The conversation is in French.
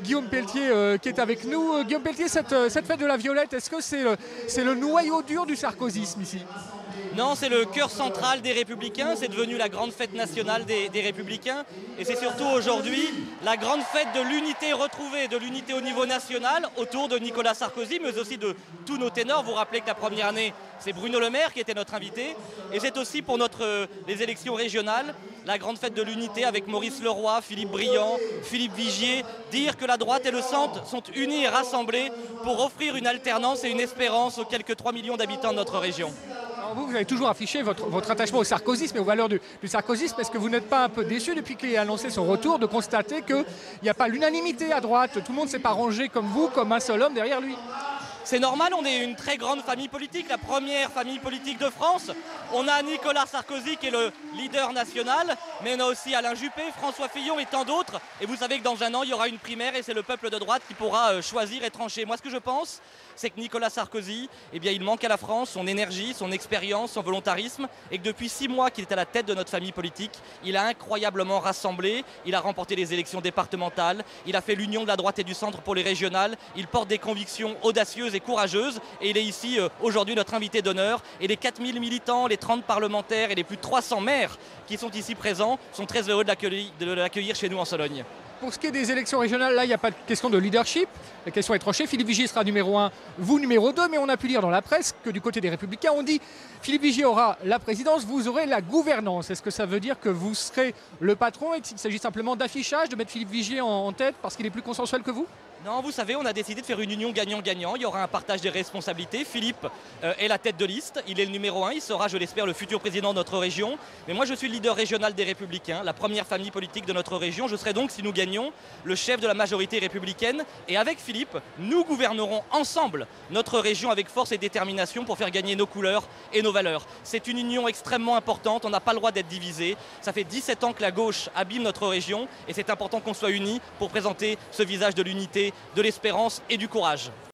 Guillaume Pelletier qui est avec nous. Guillaume Pelletier, cette fête de la Violette, est-ce que c'est le noyau dur du sarkozysme ici? Non, c'est le cœur central des Républicains, c'est devenu la grande fête nationale des Républicains et c'est surtout aujourd'hui la grande fête de l'unité retrouvée, de l'unité au niveau national autour de Nicolas Sarkozy, mais aussi de tous nos ténors. Vous vous rappelez que la première année, c'est Bruno Le Maire qui était notre invité et c'est aussi pour les élections régionales, la grande fête de l'unité avec Maurice Leroy, Philippe Briand, Philippe Vigier, dire que la droite et le centre sont unis et rassemblés pour offrir une alternance et une espérance aux quelques 3 millions d'habitants de notre région. Alors vous avez toujours affiché votre attachement au sarkozysme et aux valeurs du sarkozysme. Est-ce que vous n'êtes pas un peu déçu depuis qu'il a annoncé son retour de constater qu'il n'y a pas l'unanimité à droite, tout le monde ne s'est pas rangé comme vous, comme un seul homme derrière lui? C'est normal, on est une très grande famille politique, la première famille politique de France. On a Nicolas Sarkozy qui est le leader national, mais on a aussi Alain Juppé, François Fillon et tant d'autres. Et vous savez que dans un an, il y aura une primaire et c'est le peuple de droite qui pourra choisir et trancher. Moi, ce que je pense, c'est que Nicolas Sarkozy, eh bien, il manque à la France son énergie, son expérience, son volontarisme, et que depuis 6 mois qu'il est à la tête de notre famille politique, il a incroyablement rassemblé, il a remporté les élections départementales, il a fait l'union de la droite et du centre pour les régionales, il porte des convictions audacieuses et courageuse et il est ici aujourd'hui notre invité d'honneur et les 4000 militants, les 30 parlementaires et les plus de 300 maires qui sont ici présents sont très heureux de l'accueillir chez nous en Sologne. Pour ce qui est des élections régionales, là il n'y a pas de question de leadership, la question est tranchée, Philippe Vigier sera numéro 1, vous numéro 2, mais on a pu lire dans la presse que du côté des Républicains on dit Philippe Vigier aura la présidence, vous aurez la gouvernance. Est-ce que ça veut dire que vous serez le patron et qu'il s'agit simplement d'affichage, de mettre Philippe Vigier en tête parce qu'il est plus consensuel que vous? Non, vous savez, on a décidé de faire une union gagnant-gagnant. Il y aura un partage des responsabilités. Philippe est la tête de liste, il est le numéro 1, il sera, je l'espère, le futur président de notre région. Mais moi, je suis le leader régional des Républicains, la première famille politique de notre région. Je serai donc, si nous gagnons, le chef de la majorité républicaine. Et avec Philippe, nous gouvernerons ensemble notre région avec force et détermination pour faire gagner nos couleurs et nos valeurs. C'est une union extrêmement importante, on n'a pas le droit d'être divisé. Ça fait 17 ans que la gauche abîme notre région et c'est important qu'on soit unis pour présenter ce visage de l'unité, de l'espérance et du courage.